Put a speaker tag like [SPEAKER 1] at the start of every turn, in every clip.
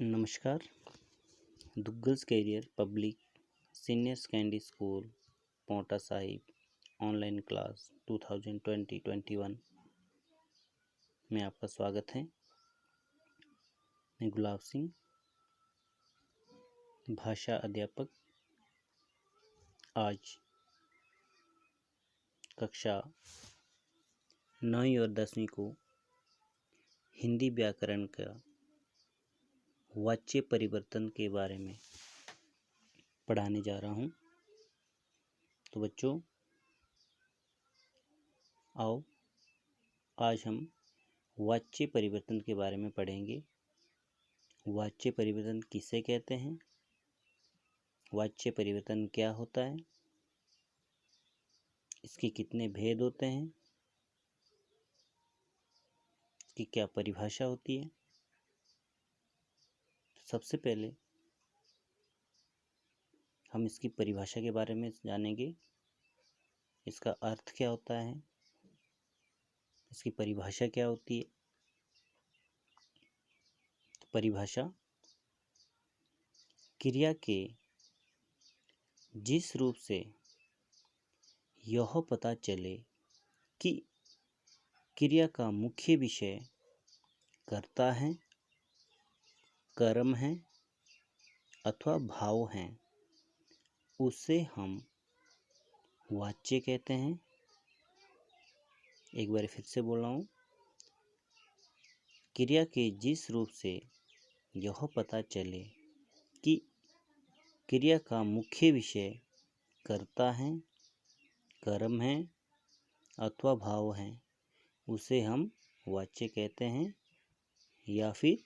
[SPEAKER 1] नमस्कार। Duggal's career public senior secondary school Ponta Sahib online class 2020-21 में आपका स्वागत है। मैं गुलाब सिंह, भाषा अध्यापक। आज कक्षा 9वीं और 10वीं को हिंदी व्याकरण का वाच्य परिवर्तन के बारे में पढ़ाने जा रहा हूँ। तो बच्चों, आओ आज हम वाच्य परिवर्तन के बारे में पढ़ेंगे। वाच्य परिवर्तन किसे कहते हैं, वाच्य परिवर्तन क्या होता है, इसके कितने भेद होते हैं, इसकी क्या परिभाषा होती है। सबसे पहले हम इसकी परिभाषा के बारे में जानेंगे। इसका अर्थ क्या होता है, इसकी परिभाषा क्या होती है। तो परिभाषा क्रिया के जिस रूप से यह पता चले कि क्रिया का मुख्य विषय कर्ता है, कर्म है अथवा भाव है, उसे हम वाच्य कहते हैं। एक बार फिर से बोल रहा हूँ। क्रिया के जिस रूप से यह पता चले कि क्रिया का मुख्य विषय कर्ता है, कर्म है अथवा भाव है, उसे हम वाच्य कहते हैं। या फिर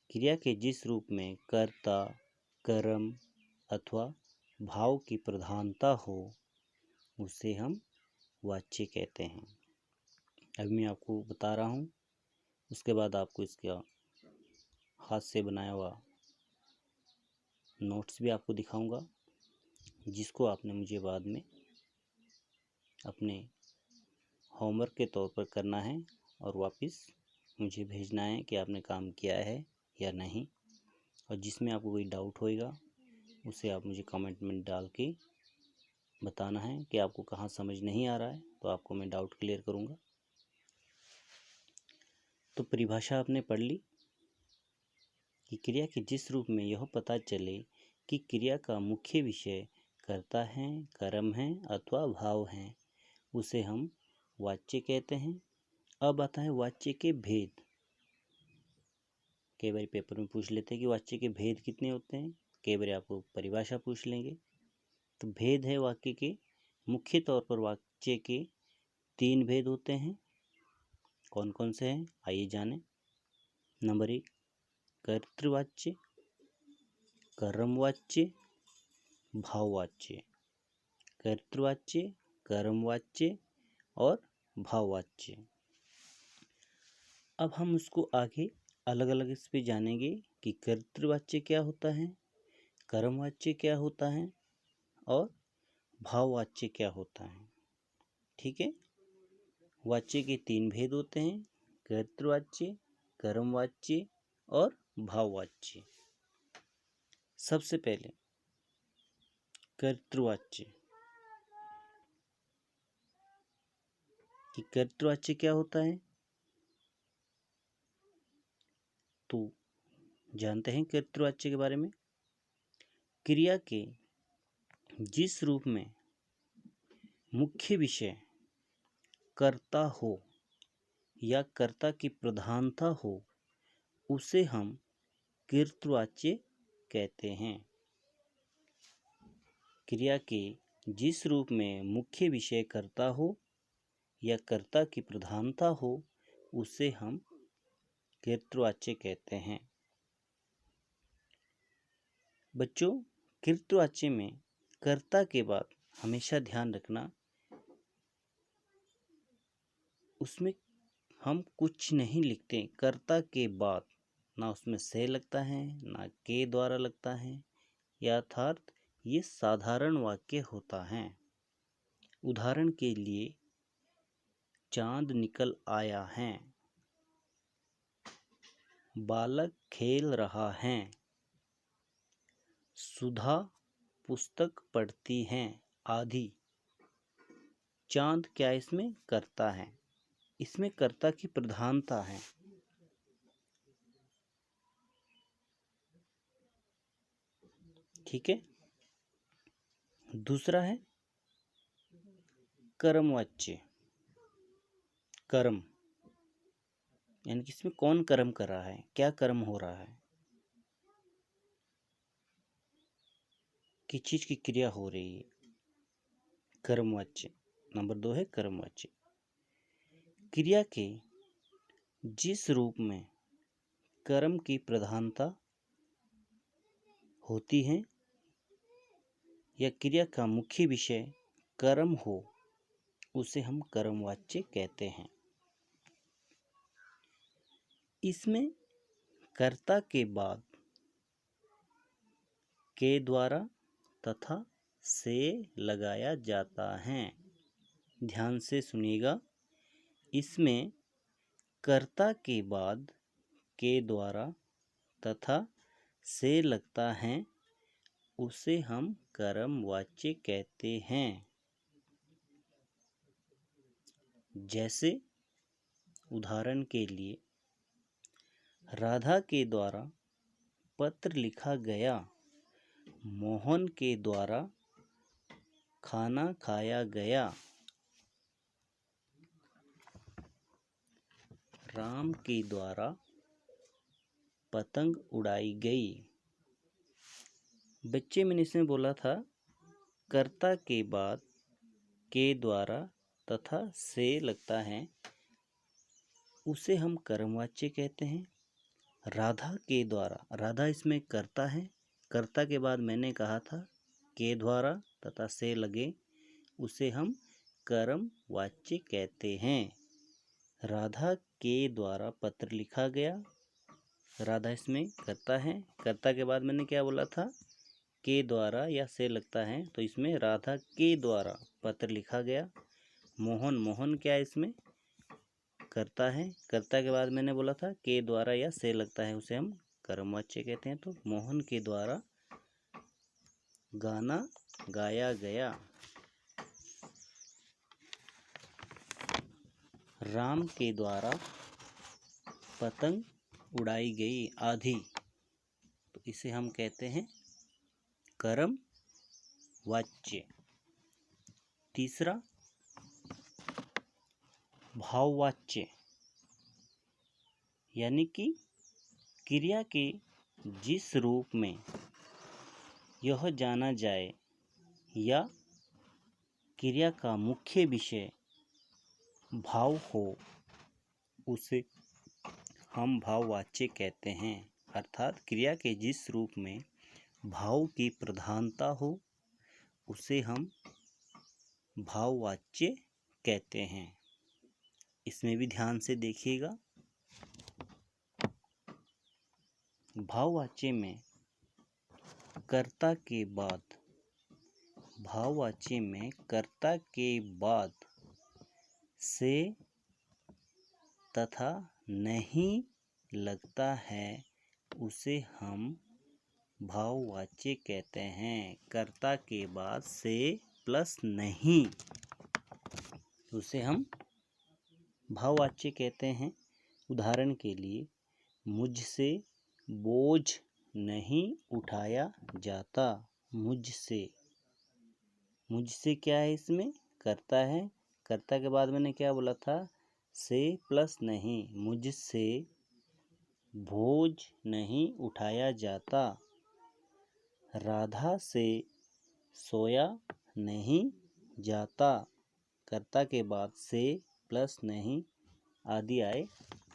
[SPEAKER 1] क्रिया के जिस रूप में कर्ता, कर्म अथवा भाव की प्रधानता हो, उसे हम वाच्य कहते हैं। अभी मैं आपको बता रहा हूँ, उसके बाद आपको इसका हाथ से बनाया हुआ नोट्स भी आपको दिखाऊंगा, जिसको आपने मुझे बाद में अपने होमवर्क के तौर पर करना है और वापस मुझे भेजना है कि आपने काम किया है या नहीं। और जिसमें आपको कोई डाउट होएगा उसे आप मुझे कमेंट में डाल के बताना है कि आपको कहाँ समझ नहीं आ रहा है, तो आपको मैं डाउट क्लियर करूँगा। तो परिभाषा आपने पढ़ ली कि क्रिया के जिस रूप में यह पता चले कि क्रिया का मुख्य विषय कर्ता है, कर्म है अथवा भाव है, उसे हम वाच्य कहते हैं। अब आता है वाच्य के भेद। कई बार पेपर में पूछ लेते हैं कि वाच्य के भेद कितने होते हैं, कई बार आपको परिभाषा पूछ लेंगे। तो भेद है वाक्य के, मुख्य तौर पर वाच्य के 3 भेद होते हैं। कौन कौन से हैं, आइए जानें। नंबर 1, कर्तृवाच्य, कर्मवाच्य, भाववाच्य। कर्तृवाच्य, कर्मवाच्य और भाववाच्य। अब हम उसको आगे अलग अलग इस पे जानेंगे कि कर्तृवाच्य क्या होता है, कर्मवाच्य क्या होता है और भाववाच्य क्या होता है। ठीक है। वाच्य के 3 भेद होते हैं, कर्तृवाच्य, कर्मवाच्य और भाववाच्य। सबसे पहले कर्तृवाच्य। कि कर्तृवाच्य क्या होता है, तो जानते हैं कर्तृवाच्य के बारे में। क्रिया के जिस रूप में मुख्य विषय कर्ता हो या कर्ता की प्रधानता हो, उसे हम कर्तृवाच्य कहते हैं। क्रिया के जिस रूप में मुख्य विषय कर्ता हो या कर्ता की प्रधानता हो, उसे हम कर्तृवाच्य कहते हैं। बच्चों, कर्तृवाच्य में कर्ता के बाद हमेशा ध्यान रखना, उसमें हम कुछ नहीं लिखते कर्ता के बाद, ना उसमें से लगता है ना के द्वारा लगता है, यथार्थ ये साधारण वाक्य होता है। उदाहरण के लिए, चांद निकल आया है, बालक खेल रहा है। सुधा पुस्तक पढ़ती है आदि। चांद क्या इसमें कर्ता है, इसमें कर्ता की प्रधानता है। ठीक है। दूसरा है कर्मवाच्य। कर्म यानी कि इसमें कौन कर्म कर रहा है, क्या कर्म हो रहा है, किस चीज की क्रिया हो रही है, कर्मवाच्य। नंबर 2 है कर्मवाच्य। क्रिया के जिस रूप में कर्म की प्रधानता होती है या क्रिया का मुख्य विषय कर्म हो, उसे हम कर्मवाच्य कहते हैं। इसमें कर्ता के बाद के द्वारा तथा से लगाया जाता है। ध्यान से सुनिएगा, इसमें कर्ता के बाद के द्वारा तथा से लगता है, उसे हम कर्मवाच्य कहते हैं। जैसे उदाहरण के लिए, राधा के द्वारा पत्र लिखा गया, मोहन के द्वारा खाना खाया गया, राम के द्वारा पतंग उड़ाई गई। बच्चे मैंने इसमें बोला था कर्ता के बाद के द्वारा तथा से लगता है, उसे हम कर्मवाच्य कहते हैं। राधा के द्वारा, राधा इसमें कर्ता है, कर्ता के बाद मैंने कहा था के द्वारा तथा से लगे, उसे हम कर्मवाच्य कहते हैं। राधा के द्वारा पत्र लिखा गया, राधा इसमें कर्ता है, कर्ता के बाद मैंने क्या बोला था, के द्वारा या से लगता है, तो इसमें राधा के द्वारा पत्र लिखा गया। मोहन, मोहन क्या है इसमें कर्ता है, कर्ता के बाद मैंने बोला था के द्वारा या से लगता है, उसे हम कर्मवाच्य कहते हैं। तो मोहन के द्वारा गाना गाया गया, राम के द्वारा पतंग उड़ाई गई आदि। तो इसे हम कहते हैं कर्मवाच्य। तीसरा भाववाच्य, यानी कि क्रिया के जिस रूप में यह जाना जाए या क्रिया का मुख्य विषय भाव हो, उसे हम भाववाच्य कहते हैं। अर्थात क्रिया के जिस रूप में भाव की प्रधानता हो, उसे हम भाववाच्य कहते हैं। इसमें भी ध्यान से देखिएगा, भाववाच्य में कर्ता के बाद, भाववाच्य में कर्ता के बाद से तथा नहीं लगता है, उसे हम भाववाच्य कहते हैं। कर्ता के बाद से प्लस नहीं, उसे हम भाववाच्य कहते हैं। उदाहरण के लिए, मुझसे बोझ नहीं उठाया जाता। मुझसे, मुझसे क्या है इसमें कर्ता है, कर्ता के बाद मैंने क्या बोला था, से प्लस नहीं, मुझसे बोझ नहीं उठाया जाता। राधा से सोया नहीं जाता, कर्ता के बाद से प्लस नहीं आदि आए,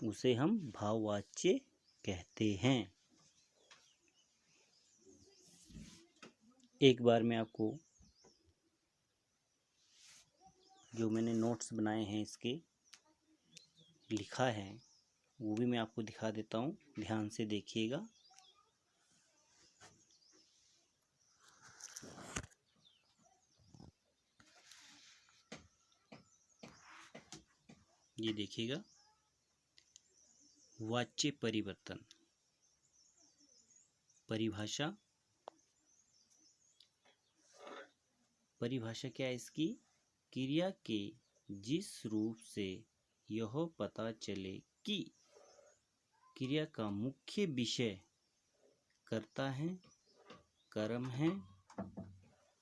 [SPEAKER 1] उसे हम भाववाच्य कहते हैं। एक बार मैं आपको जो मैंने नोट्स बनाए हैं इसके लिखा है, वो भी मैं आपको दिखा देता हूँ, ध्यान से देखिएगा। ये देखिएगा, वाच्य परिवर्तन। परिभाषा क्या है इसकी? क्रिया के जिस रूप से यह पता चले कि क्रिया का मुख्य विषय कर्ता है, कर्म है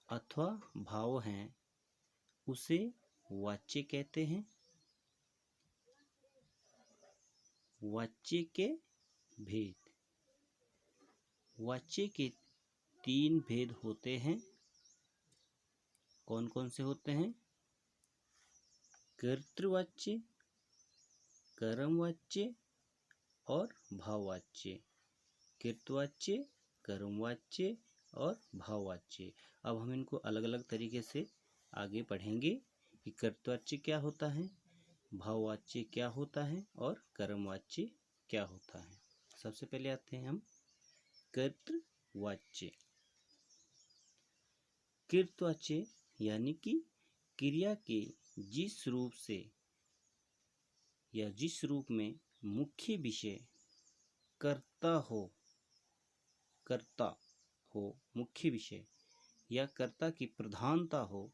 [SPEAKER 1] अथवा भाव है, उसे वाच्य कहते हैं। वाच्य के भेद। वाच्य के 3 भेद होते हैं। कौन कौन से होते हैं? कर्तृवाच्य, कर्मवाच्य और भाववाच्य। कृतवाच्य, कर्मवाच्य और भाववाच्य। अब हम इनको अलग अलग तरीके से आगे पढ़ेंगे कि कर्तवाच्य क्या होता है, भाववाच्य क्या होता है और कर्मवाच्य क्या होता है। सबसे पहले आते हैं हम कर्तवाच्य। कृतवाच्य यानी कि क्रिया के जिस रूप से या जिस रूप में मुख्य विषय कर्ता हो मुख्य विषय या कर्ता की प्रधानता हो,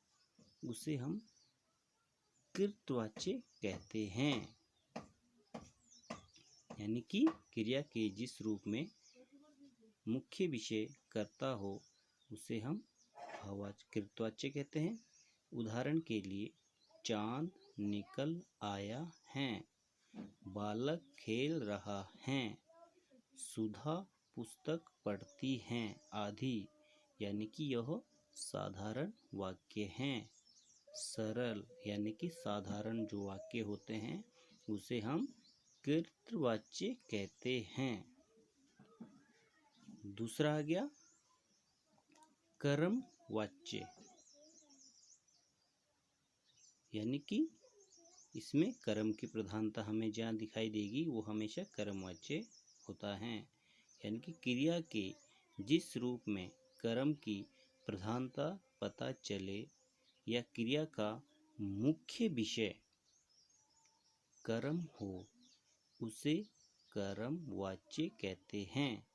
[SPEAKER 1] उसे हम कृतवाच्य कहते हैं। यानी कि क्रिया के जिस रूप में मुख्य विषय कर्ता हो, उसे हम कृतवाच्य कहते हैं। उदाहरण के लिए, चांद निकल आया है, बालक खेल रहा है, सुधा पुस्तक पढ़ती हैं आदि। यानी कि यह साधारण वाक्य हैं। सरल यानी कि साधारण जो वाक्य होते हैं, उसे हम कृतवाच्य कहते हैं। दूसरा आ गया कर्मवाच्य। यानी कि इसमें कर्म की प्रधानता हमें जहाँ दिखाई देगी, वो हमेशा कर्मवाच्य होता है। यानी कि क्रिया के जिस रूप में कर्म की प्रधानता पता चले या क्रिया का मुख्य विषय कर्म हो, उसे कर्मवाच्य कहते हैं।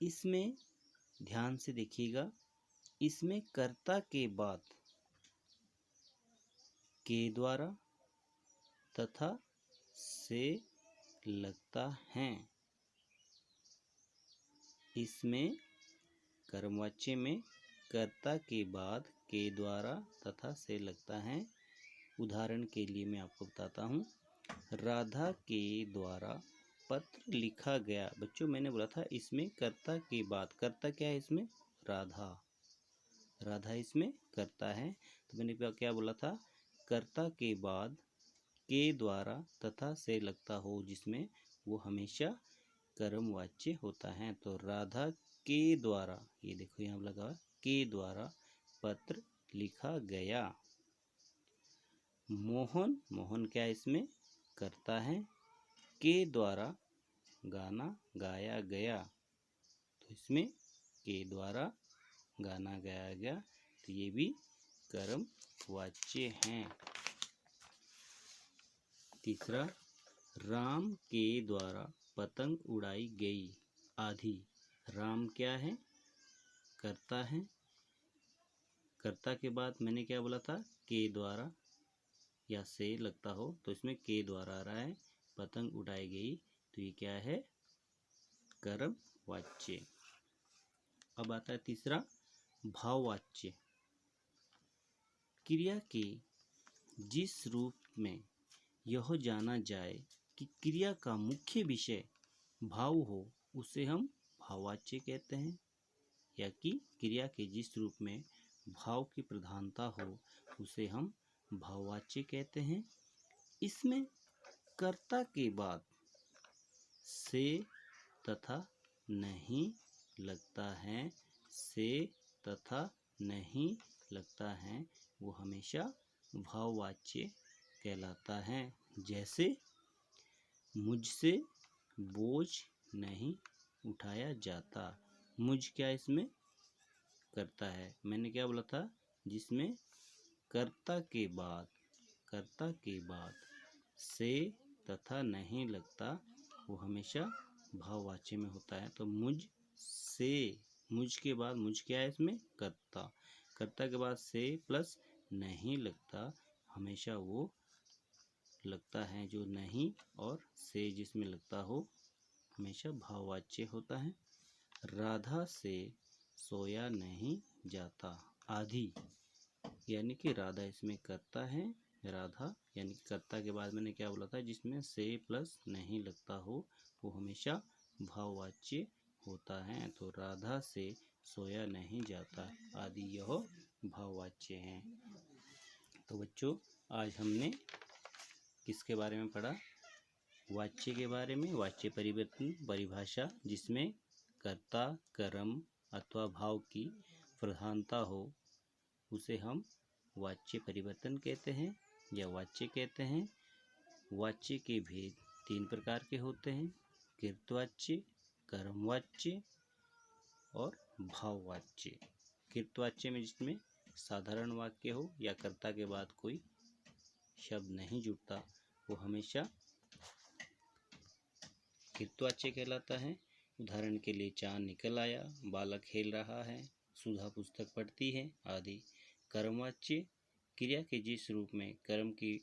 [SPEAKER 1] इसमें ध्यान से देखिएगा, इसमें कर्ता के बाद के द्वारा तथा से लगता है। इसमें कर्मवाच्य में कर्ता के बाद के द्वारा तथा से लगता है। उदाहरण के लिए मैं आपको बताता हूँ। राधा के द्वारा पत्र लिखा गया। बच्चों, मैंने बोला था इसमें कर्ता के बाद, कर्ता क्या है इसमें? राधा। राधा इसमें कर्ता है। तो मैंने क्या बोला था? कर्ता के बाद के द्वारा तथा से लगता हो जिसमें, वो हमेशा कर्मवाच्य होता है। तो राधा के द्वारा, ये देखो यहाँ लगा के द्वारा पत्र लिखा गया। मोहन, मोहन क्या इसमें? कर्ता है। के द्वारा गाना गाया गया, तो इसमें के द्वारा गाना गाया गया, तो ये भी कर्मवाच्य हैं। तीसरा, राम के द्वारा पतंग उड़ाई गई आदि। राम क्या है? कर्ता है। कर्ता के बाद मैंने क्या बोला था? के द्वारा या से लगता हो, तो इसमें के द्वारा आ रहा है। पतंग उड़ाई गई, तो ये क्या है? कर्मवाच्य। अब आता है तीसरा, भाववाच्य। क्रिया के जिस रूप में यह जाना जाए कि क्रिया का मुख्य विषय भाव हो, उसे हम भाववाच्य कहते हैं। या कि क्रिया के जिस रूप में भाव की प्रधानता हो, उसे हम भाववाच्य कहते हैं। इसमें कर्ता के बाद से तथा नहीं लगता है, से तथा नहीं लगता है, वो हमेशा भाववाच्य कहलाता है। जैसे, मुझसे बोझ नहीं उठाया जाता। मुझ क्या इसमें? कर्ता है। मैंने क्या बोला था? जिसमें कर्ता के बाद से तथा नहीं लगता वो हमेशा भाववाच्य में होता है। तो मुझ से, मुझ के बाद मुझ क्या है इसमें, कर्ता, कर्ता के बाद से प्लस नहीं लगता, हमेशा वो लगता है जो नहीं और से जिसमें लगता हो हमेशा भाववाच्य होता है। राधा से सोया नहीं जाता, आधी यानी कि राधा इसमें कर्ता है, राधा यानी कि कर्ता के बाद मैंने क्या बोला था, जिसमें से प्लस नहीं लगता हो वो हमेशा भाववाच्य होता है। तो राधा से सोया नहीं जाता आदि यह भाववाच्य हैं। तो बच्चों आज हमने किसके बारे में पढ़ा, वाच्य के बारे में, वाच्य परिवर्तन परिभाषा, जिसमें कर्ता, कर्म अथवा भाव की प्रधानता हो उसे हम वाच्य परिवर्तन कहते हैं या वाच्य कहते हैं। वाच्य के भेद 3 प्रकार के होते हैं, कृतवाच्य, कर्मवाच्य और भाववाच्य। कृतवाच्य में जिसमें साधारण वाक्य हो या कर्ता के बाद कोई शब्द नहीं जुड़ता वो हमेशा कृतवाच्य कहलाता है। उदाहरण के लिए चांद निकल आया, बालक खेल रहा है, सुधा पुस्तक पढ़ती है आदि। कर्मवाच्य, क्रिया के जिस रूप में कर्म की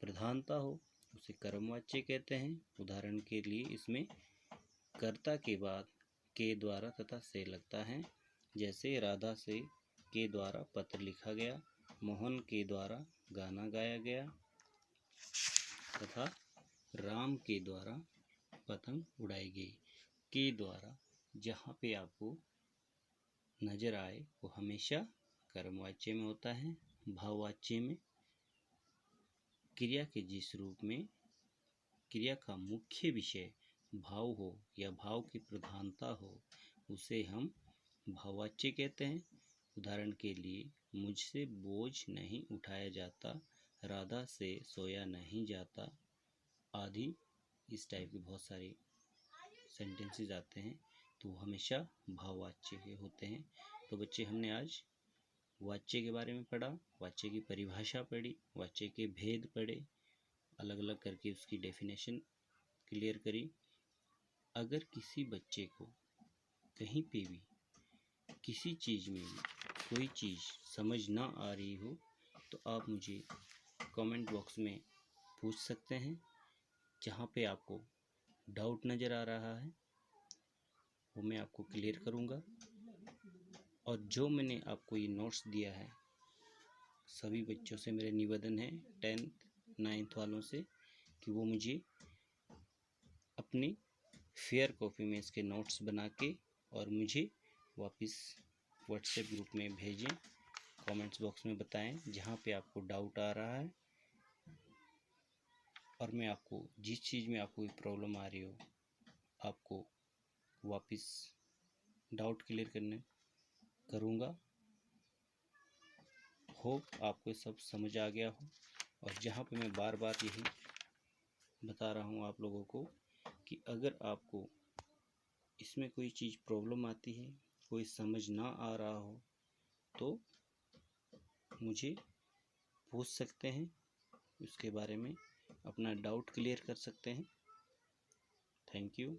[SPEAKER 1] प्रधानता हो उसे कर्मवाच्य कहते हैं। उदाहरण के लिए इसमें कर्ता के बाद के द्वारा तथा से लगता है, जैसे राधा से के द्वारा पत्र लिखा गया, मोहन के द्वारा गाना गाया गया तथा राम के द्वारा पतंग उड़ाई गई। के द्वारा जहाँ पे आपको नजर आए वो हमेशा कर्मवाच्य में होता है। भाववाच्य में क्रिया के जिस रूप में क्रिया का मुख्य विषय भाव हो या भाव की प्रधानता हो उसे हम भाववाच्य कहते हैं। उदाहरण के लिए मुझसे बोझ नहीं उठाया जाता, राधा से सोया नहीं जाता आदि। इस टाइप के बहुत सारे सेंटेंसेस आते हैं तो वो हमेशा भाववाच्य के होते हैं। तो बच्चे हमने आज वाच्य के बारे में पढ़ा, वाच्य की परिभाषा पढ़ी, वाच्य के भेद पढ़े, अलग अलग करके उसकी डेफिनेशन क्लियर करी। अगर किसी बच्चे को कहीं पे भी किसी चीज़ में भी कोई चीज़ समझ ना आ रही हो तो आप मुझे कमेंट बॉक्स में पूछ सकते हैं। जहाँ पे आपको डाउट नज़र आ रहा है वो मैं आपको क्लियर करूँगा। और जो मैंने आपको ये नोट्स दिया है सभी बच्चों से मेरे निवेदन है 10th 9th वालों से कि वो मुझे अपनी फेयर कॉपी में इसके नोट्स बना के और मुझे वापस व्हाट्सएप ग्रुप में भेजें। कमेंट्स बॉक्स में बताएं जहाँ पे आपको डाउट आ रहा है और मैं आपको जिस चीज़ में आपको प्रॉब्लम आ रही हो आपको वापस डाउट क्लियर करूँगा। होप आपको सब समझ आ गया हो। और जहाँ पे मैं बार बार यही बता रहा हूँ आप लोगों को कि अगर आपको इसमें कोई चीज़ प्रॉब्लम आती है, कोई समझ ना आ रहा हो तो मुझे पूछ सकते हैं, उसके बारे में अपना डाउट क्लियर कर सकते हैं। Thank you.